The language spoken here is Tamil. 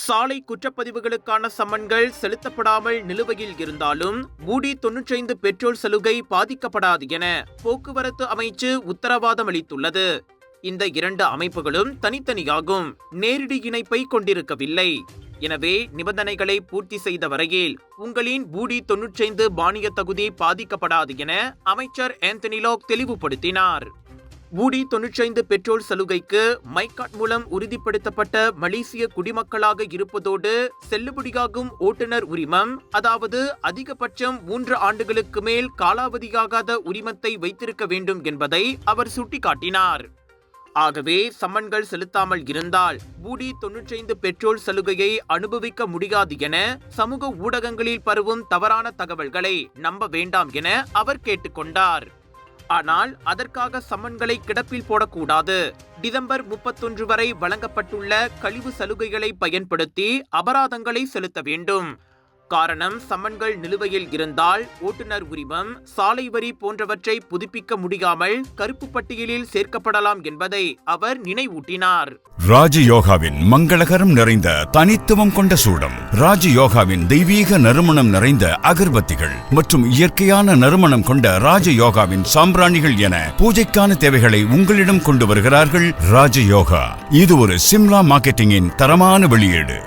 சாலை குற்றப்பதிவுகளுக்கான சம்மன்கள் செலுத்தப்படாமல் நிலுவையில் இருந்தாலும் ஊடி 95 பெட்ரோல் சலுகை பாதிக்கப்படாது என போக்குவரத்து அமைச்சு உத்தரவாதம் அளித்துள்ளது. இந்த இரண்டு அமைப்புகளும் தனித்தனியாகும், நேரடி இணைப்பை கொண்டிருக்கவில்லை. எனவே நிபந்தனைகளை பூர்த்தி செய்த வரையில் உங்களின் ஊடி 95 மானிய தகுதி பாதிக்கப்படாது என அமைச்சர் ஆந்தனி லாக் தெளிவுபடுத்தினார். ஊடி 95 பெட்ரோல் சலுகைக்கு மைகாட் மூலம் உறுதிப்படுத்தப்பட்ட மலேசிய குடிமக்களாக இருப்பதோடு செல்லுபடியாகும் ஓட்டுநர் உரிமம், அதாவது அதிகபட்சம் 3 ஆண்டுகளுக்கு மேல் காலாவதியாகாத உரிமத்தை வைத்திருக்க வேண்டும் என்பதை அவர் சுட்டிக்காட்டினார். ஆகவே சம்மன்கள் செலுத்தாமல் இருந்தால் ஊடி 95 பெட்ரோல் சலுகையை அனுபவிக்க முடியாது என சமூக ஊடகங்களில் பரவும் தவறான தகவல்களை நம்ப வேண்டாம் என அவர் கேட்டுக்கொண்டார். ஆனால் அதற்காக சம்மன்களை கிடப்பில் போடக்கூடாது. டிசம்பர் 31 வரை வழங்கப்பட்டுள்ள கழிவு சலுகைகளை பயன்படுத்தி அபராதங்களை செலுத்த வேண்டும். காரணம், சம்மன்கள் நிலுவையில் இருந்தால் ஓட்டுநர் உரிமம், சாலை வரி போன்றவற்றை புதுப்பிக்க முடியாமல் கருப்பு பட்டியலில் சேர்க்கப்படலாம் என்பதை அவர் நினைவூட்டினார். ராஜயோகாவின் மங்களகரம் நிறைந்த தனித்துவம் கொண்ட சூடம், ராஜயோகாவின் தெய்வீக நறுமணம் நிறைந்த அகர்பத்திகள் மற்றும் இயற்கையான நறுமணம் கொண்ட ராஜயோகாவின் சாம்பிராணிகள் என பூஜைக்கான தேவைகளை உங்களிடம் கொண்டு வருகிறார்கள் ராஜயோகா. இது ஒரு சிம்லா மார்க்கெட்டிங்கின் தரமான வெளியீடு.